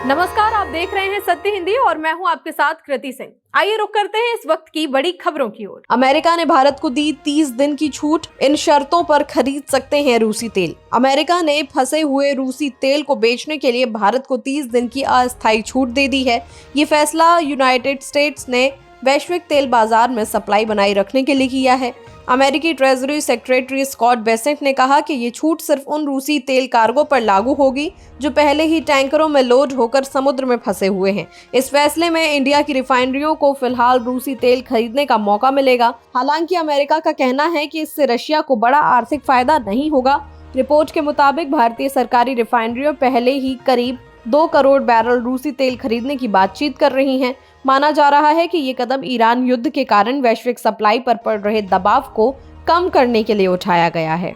नमस्कार, आप देख रहे हैं सत्य हिंदी और मैं हूं आपके साथ कृति सिंह। आइए रुक करते हैं इस वक्त की बड़ी खबरों की ओर। अमेरिका ने भारत को दी 30 दिन की छूट, इन शर्तों पर खरीद सकते हैं रूसी तेल। अमेरिका ने फंसे हुए रूसी तेल को बेचने के लिए भारत को 30 दिन की अस्थायी छूट दे दी है। ये फैसला यूनाइटेड स्टेट्स ने वैश्विक तेल बाजार में सप्लाई बनाए रखने के लिए किया है। अमेरिकी ट्रेजरी सेक्रेटरी स्कॉट बेसेंट ने कहा कि ये छूट सिर्फ उन रूसी तेल कार्गो पर लागू होगी जो पहले ही टैंकरों में लोड होकर समुद्र में फंसे हुए हैं। इस फैसले में इंडिया की रिफाइनरियों को फिलहाल रूसी तेल खरीदने का मौका मिलेगा। हालांकि अमेरिका का कहना है कि इससे रशिया को बड़ा आर्थिक फायदा नहीं होगा। रिपोर्ट के मुताबिक भारतीय सरकारी रिफाइनरियों पहले ही करीब 2 करोड़ बैरल रूसी तेल खरीदने की बातचीत कर रही हैं। माना जा रहा है कि ये कदम ईरान युद्ध के कारण वैश्विक सप्लाई पर पड़ रहे दबाव को कम करने के लिए उठाया गया है।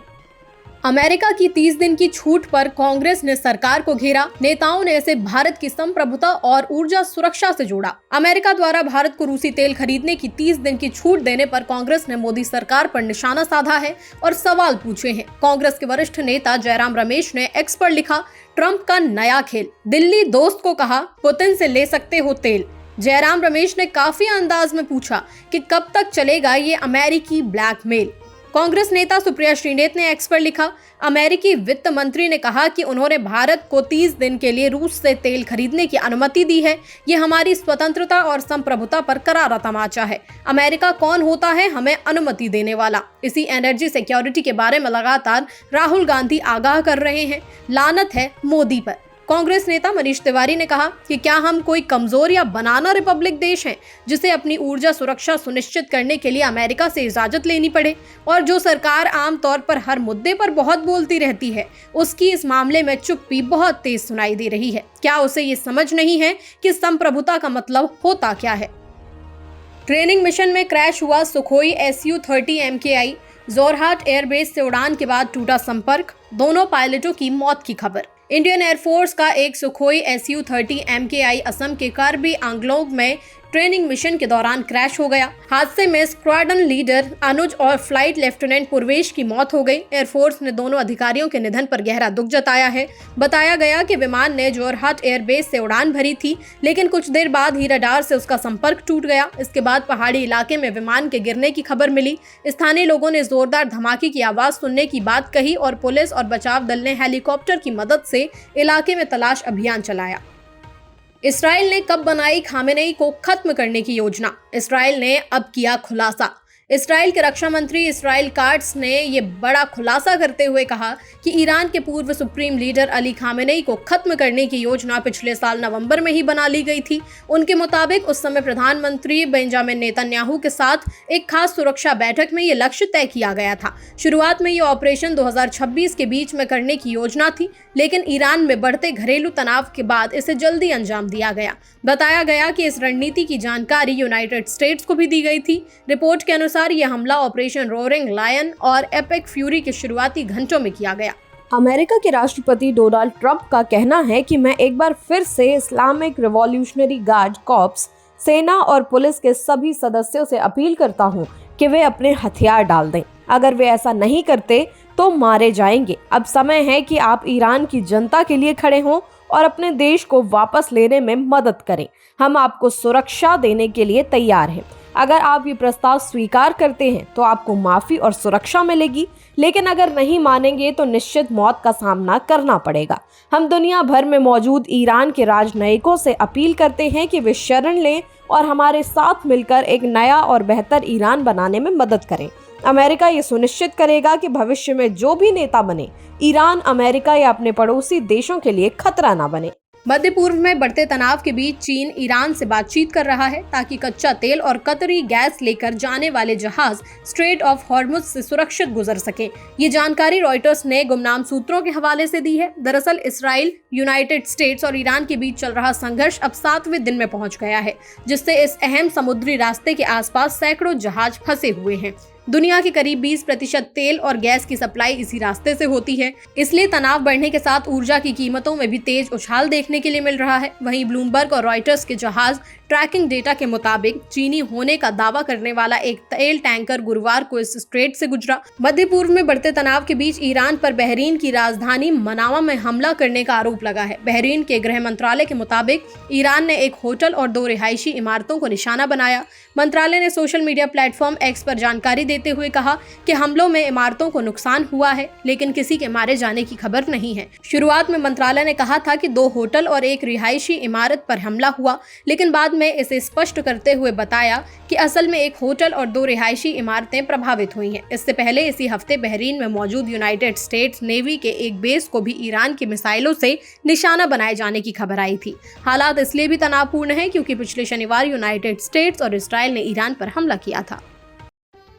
अमेरिका की 30 दिन की छूट पर कांग्रेस ने सरकार को घेरा। नेताओं ने इसे भारत की संप्रभुता और ऊर्जा सुरक्षा से जोड़ा। अमेरिका द्वारा भारत को रूसी तेल खरीदने की 30 दिन की छूट देने पर कांग्रेस ने मोदी सरकार पर निशाना साधा है और सवाल पूछे हैं। कांग्रेस के वरिष्ठ नेता जयराम रमेश ने एक्स पर लिखा, ट्रंप का नया खेल, दिल्ली दोस्त को कहा पुतिन से ले सकते हो तेल। जयराम रमेश ने काफी अंदाज में पूछा कि कब तक चलेगा ये अमेरिकी ब्लैकमेल। कांग्रेस नेता सुप्रिया श्रीनेत ने एक्स पर लिखा, अमेरिकी वित्त मंत्री ने कहा कि उन्होंने भारत को 30 दिन के लिए रूस से तेल खरीदने की अनुमति दी है। ये हमारी स्वतंत्रता और संप्रभुता पर करारा तमाचा है। अमेरिका कौन होता है हमें अनुमति देने वाला। इसी एनर्जी सिक्योरिटी के बारे में लगातार राहुल गांधी आगाह कर रहे हैं। लानत है मोदी पर। कांग्रेस नेता मनीष तिवारी ने कहा कि क्या हम कोई कमजोर या बनाना रिपब्लिक देश हैं जिसे अपनी ऊर्जा सुरक्षा सुनिश्चित करने के लिए अमेरिका से इजाजत लेनी पड़े, और जो सरकार आमतौर पर हर मुद्दे पर बहुत बोलती रहती है उसकी इस मामले में चुप्पी बहुत तेज सुनाई दे रही है। क्या उसे ये समझ नहीं है कि संप्रभुता का मतलब होता क्या है। ट्रेनिंग मिशन में क्रैश हुआ Sukhoi Su-30 MKI। Jorhat airbase से उड़ान के बाद टूटा संपर्क, दोनों पायलटों की मौत की खबर। इंडियन एयरफोर्स का एक सुखोई Su-30 MKI असम के कार्बी आंगलोंग में ट्रेनिंग मिशन के दौरान क्रैश हो गया। हादसे में स्क्वाड्रन लीडर अनुज और फ्लाइट लेफ्टिनेंट पूर्वेश की मौत हो गई। एयरफोर्स ने दोनों अधिकारियों के निधन पर गहरा दुख जताया है। बताया गया कि विमान ने जोरहाट एयरबेस से उड़ान भरी थी, लेकिन कुछ देर बाद ही रडार से उसका संपर्क टूट गया। इसके बाद पहाड़ी इलाके में विमान के गिरने की खबर मिली। स्थानीय लोगों ने जोरदार धमाके की आवाज सुनने की बात कही और पुलिस और बचाव दल ने हेलीकॉप्टर की मदद से इलाके में तलाश अभियान चलाया। इसराइल ने कब बनाई खामेनेई को खत्म करने की योजना। इसराइल ने अब किया खुलासा। इसराइल के रक्षा मंत्री इसराइल काट्स ने ये बड़ा खुलासा करते हुए कहा कि ईरान के पूर्व सुप्रीम लीडर अली खामेनेई को खत्म करने की योजना पिछले साल नवंबर में ही बना ली गई थी। उनके मुताबिक उस समय प्रधानमंत्री बेंजामिन नेतन्याहू के साथ एक खास सुरक्षा बैठक में ये लक्ष्य तय किया गया था। शुरुआत में ये ऑपरेशन 2026 के बीच में करने की योजना थी, लेकिन ईरान में बढ़ते घरेलू तनाव के बाद इसे जल्दी अंजाम दिया गया। बताया गया कि इस रणनीति की जानकारी यूनाइटेड स्टेट्स को भी दी गई थी। रिपोर्ट के अनुसार यह हमला ऑपरेशन रोरिंग लायन और एपिक फ्यूरी के शुरुआती घंटों में किया गया। अमेरिका के राष्ट्रपति डोनाल्ड ट्रंप का कहना है कि मैं एक बार फिर से इस्लामिक रिवॉल्यूशनरी गार्ड कॉर्प्स, सेना और पुलिस के सभी सदस्यों से अपील करता हूँ कि वे अपने हथियार डाल दें। अगर वे ऐसा नहीं करते तो मारे जाएंगे। अब समय है कि आप ईरान की जनता के लिए खड़े हों और अपने देश को वापस लेने में मदद करें। हम आपको सुरक्षा देने के लिए तैयार हैं। अगर आप ये प्रस्ताव स्वीकार करते हैं तो आपको माफी और सुरक्षा मिलेगी, लेकिन अगर नहीं मानेंगे तो निश्चित मौत का सामना करना पड़ेगा। हम दुनिया भर में मौजूद ईरान के राजनयिकों से अपील करते हैं कि वे शरण लें और हमारे साथ मिलकर एक नया और बेहतर ईरान बनाने में मदद करें। अमेरिका ये सुनिश्चित करेगा कि भविष्य में जो भी नेता बने, ईरान, अमेरिका या अपने पड़ोसी देशों के लिए खतरा न बने। मध्य पूर्व में बढ़ते तनाव के बीच चीन ईरान से बातचीत कर रहा है ताकि कच्चा तेल और कतरी गैस लेकर जाने वाले जहाज स्ट्रेट ऑफ हॉर्मुज से सुरक्षित गुजर सके। ये जानकारी रॉयटर्स ने गुमनाम सूत्रों के हवाले से दी है। दरअसल इसराइल, यूनाइटेड स्टेट्स और ईरान के बीच चल रहा संघर्ष अब 7वें दिन में पहुंच गया है, जिससे इस अहम समुद्री रास्ते के आसपास सैकड़ों जहाज फंसे हुए हैं। दुनिया के करीब 20% तेल और गैस की सप्लाई इसी रास्ते से होती है। इसलिए तनाव बढ़ने के साथ ऊर्जा की कीमतों में भी तेज उछाल देखने के लिए मिल रहा है। वहीं ब्लूमबर्ग और रॉयटर्स के जहाज ट्रैकिंग डेटा के मुताबिक चीनी होने का दावा करने वाला एक तेल टैंकर गुरुवार को इस स्ट्रेट से गुजरा। मध्य पूर्व में बढ़ते तनाव के बीच ईरान पर बहरीन की राजधानी मनामा में हमला करने का आरोप लगा है। बहरीन के गृह मंत्रालय के मुताबिक ईरान ने एक होटल और 2 रिहायशी इमारतों को निशाना बनाया। मंत्रालय ने सोशल मीडिया प्लेटफॉर्म एक्स पर जानकारी देते हुए कहा कि हमलों में इमारतों को नुकसान हुआ है, लेकिन किसी के मारे जाने की खबर नहीं है। शुरुआत में मंत्रालय ने कहा था कि 2 होटल और 1 रिहायशी इमारत पर हमला हुआ, लेकिन बाद में इसे स्पष्ट करते हुए बताया कि असल में 1 होटल और 2 रिहायशी इमारतें प्रभावित हुई हैं। इससे पहले इसी हफ्ते बहरीन में मौजूद यूनाइटेड स्टेट्स नेवी के एक बेस को भी ईरान की मिसाइलों से निशाना बनाए जाने की खबर आई थी। हालात इसलिए भी तनावपूर्ण है क्योंकि पिछले शनिवार यूनाइटेड स्टेट्स और इसराइल ने ईरान पर हमला किया था।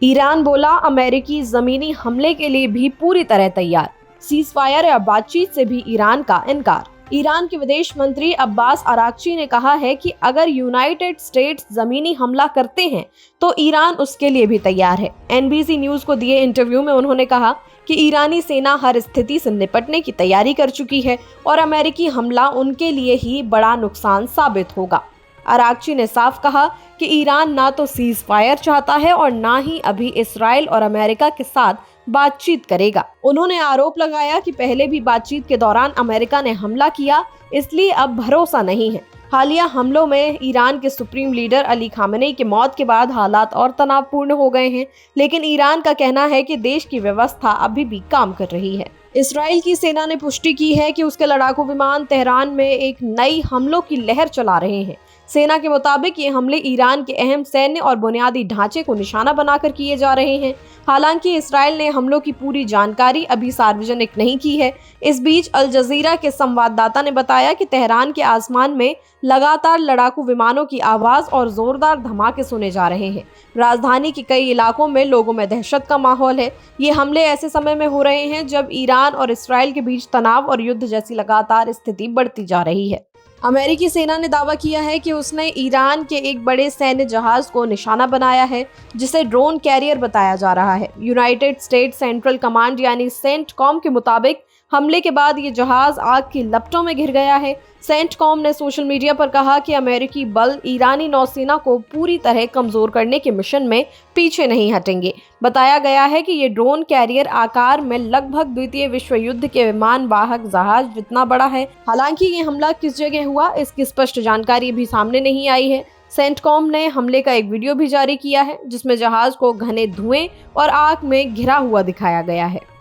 ईरान बोला अमेरिकी जमीनी हमले के लिए भी पूरी तरह तैयार, सीज़फायर या बातचीत से भी ईरान का इनकार। ईरान के विदेश मंत्री अब्बास अराक्ची ने कहा है कि अगर यूनाइटेड स्टेट्स जमीनी हमला करते हैं तो ईरान उसके लिए भी तैयार है। एनबीसी न्यूज को दिए इंटरव्यू में उन्होंने कहा कि ईरानी सेना हर स्थिति से निपटने की तैयारी कर चुकी है और अमेरिकी हमला उनके लिए ही बड़ा नुकसान साबित होगा। अराक्ची ने साफ कहा कि ईरान ना तो सीज फायर चाहता है और ना ही अभी इसराइल और अमेरिका के साथ बातचीत करेगा। उन्होंने आरोप लगाया कि पहले भी बातचीत के दौरान अमेरिका ने हमला किया, इसलिए अब भरोसा नहीं है। हालिया हमलों में ईरान के सुप्रीम लीडर अली खामेनी की मौत के बाद हालात और तनावपूर्ण हो गए हैं, लेकिन ईरान का कहना है कि देश की व्यवस्था अभी भी काम कर रही है। इसराइल की सेना ने पुष्टि की है कि उसके लड़ाकू विमान तेहरान में एक नई हमलों की लहर चला रहे हैं। सेना के मुताबिक ये हमले ईरान के अहम सैन्य और बुनियादी ढांचे को निशाना बनाकर किए जा रहे हैं। हालांकि इसराइल ने हमलों की पूरी जानकारी अभी सार्वजनिक नहीं की है। इस बीच अल जजीरा के संवाददाता ने बताया कि तेहरान के आसमान में लगातार लड़ाकू विमानों की आवाज और जोरदार धमाके सुने जा रहे हैं। राजधानी के कई इलाकों में लोगों में दहशत का माहौल है। ये हमले ऐसे समय में हो रहे हैं जब ईरान और इसराइल के बीच तनाव और युद्ध जैसी लगातार स्थिति बढ़ती जा रही है। अमेरिकी सेना ने दावा किया है कि उसने ईरान के एक बड़े सैन्य जहाज को निशाना बनाया है, जिसे ड्रोन कैरियर बताया जा रहा है। यूनाइटेड स्टेट्स सेंट्रल कमांड यानी सेंटकॉम के मुताबिक हमले के बाद ये जहाज आग की लपटों में घिर गया है। सेंटकॉम ने सोशल मीडिया पर कहा कि अमेरिकी बल ईरानी नौसेना को पूरी तरह कमजोर करने के मिशन में पीछे नहीं हटेंगे। बताया गया है कि ये ड्रोन कैरियर आकार में लगभग द्वितीय विश्व युद्ध के विमान वाहक जहाज जितना बड़ा है। हालांकि ये हमला किस जगह हुआ, इसकी स्पष्ट जानकारी भी सामने नहीं आई है। सेंटकॉम ने हमले का एक वीडियो भी जारी किया है, जिसमें जहाज को घने धुएं और आग में घिरा हुआ दिखाया गया है।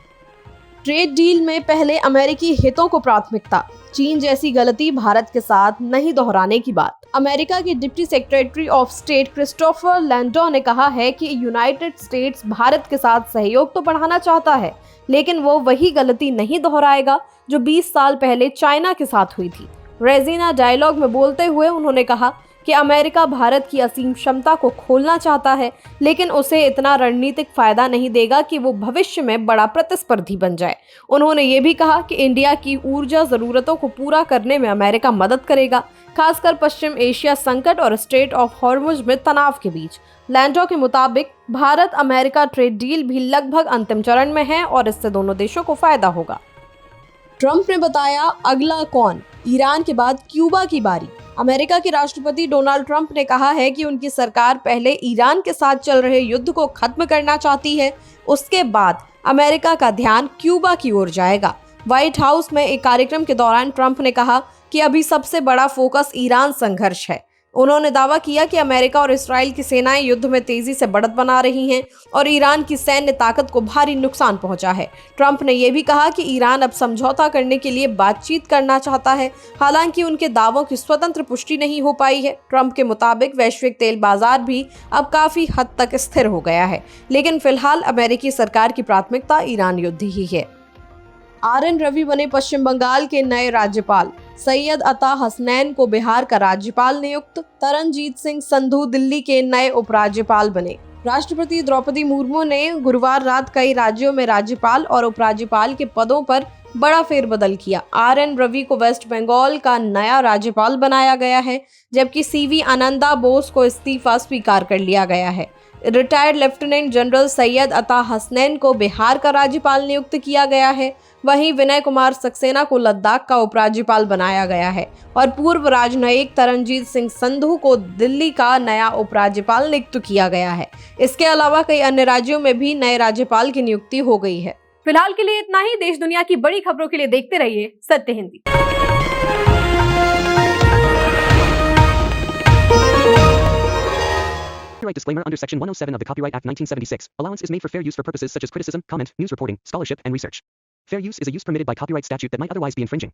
ट्रेड डील में पहले अमेरिकी हितों को प्राथमिकता, चीन जैसी गलती भारत के साथ नहीं दोहराने की बात। अमेरिका के deputy secretary of state Christopher Landau ने कहा है कि यूनाइटेड स्टेट्स भारत के साथ सहयोग तो बढ़ाना चाहता है, लेकिन वो वही गलती नहीं दोहराएगा जो 20 साल पहले चाइना के साथ हुई थी। रेजिना डायलॉग में बोलते हुए उन्होंने कहा कि अमेरिका भारत की असीम क्षमता को खोलना चाहता है, लेकिन उसे इतना रणनीतिक फायदा नहीं देगा कि वो भविष्य में बड़ा प्रतिस्पर्धी बन जाए। उन्होंने ये भी कहा कि इंडिया की ऊर्जा जरूरतों को पूरा करने में अमेरिका मदद करेगा, खासकर पश्चिम एशिया संकट और स्ट्रेट ऑफ हॉर्मुज में तनाव के बीच। लैंडो के मुताबिक भारत अमेरिका ट्रेड डील भी लगभग अंतिम चरण में है और इससे दोनों देशों को फायदा होगा। ट्रंप ने बताया अगला कौन, ईरान के बाद क्यूबा की बारी। अमेरिका के राष्ट्रपति डोनाल्ड ट्रंप ने कहा है कि उनकी सरकार पहले ईरान के साथ चल रहे युद्ध को खत्म करना चाहती है, उसके बाद अमेरिका का ध्यान क्यूबा की ओर जाएगा। व्हाइट हाउस में एक कार्यक्रम के दौरान ट्रंप ने कहा कि अभी सबसे बड़ा फोकस ईरान संघर्ष है। उन्होंने दावा किया कि अमेरिका और इसराइल की सेनाएं युद्ध में तेजी से बढ़त बना रही हैं और ईरान की सैन्य ताकत को भारी नुकसान पहुंचा है। ट्रंप ने यह भी कहा कि ईरान अब समझौता करने के लिए बातचीत करना चाहता है, हालांकि उनके दावों की स्वतंत्र पुष्टि नहीं हो पाई है। ट्रंप के मुताबिक वैश्विक तेल बाजार भी अब काफी हद तक स्थिर हो गया है, लेकिन फिलहाल अमेरिकी सरकार की प्राथमिकता ईरान युद्ध ही है। RN रवि बने पश्चिम बंगाल के नए राज्यपाल। सैयद अता हसनैन को बिहार का राज्यपाल नियुक्त। तरनजीत सिंह संधू दिल्ली के नए उपराज्यपाल बने। राष्ट्रपति द्रौपदी मुर्मू ने गुरुवार रात कई राज्यों में राज्यपाल और उपराज्यपाल के पदों पर बड़ा फेरबदल किया। RN रवि को वेस्ट बंगाल का नया राज्यपाल बनाया गया है, जबकि CV आनंदा बोस को इस्तीफा स्वीकार कर लिया गया है। रिटायर्ड लेफ्टिनेंट जनरल सैयद अता हसनैन को बिहार का राज्यपाल नियुक्त किया गया है। वहीं विनय कुमार सक्सेना को लद्दाख का उपराज्यपाल बनाया गया है और पूर्व राजनयिक तरनजीत सिंह संधू को दिल्ली का नया उपराज्यपाल नियुक्त किया गया है। इसके अलावा कई अन्य राज्यों में भी नए राज्यपाल की नियुक्ति हो गई है। फिलहाल के लिए इतना ही। देश दुनिया की बड़ी खबरों के लिए देखते रहिए सत्य Hindi. Copyright disclaimer under Section 107 of the Copyright Act 1976. Allowance is made for fair use for purposes such as criticism, comment, news reporting, scholarship, and research. Fair use is a use permitted by copyright statute that might otherwise be infringing.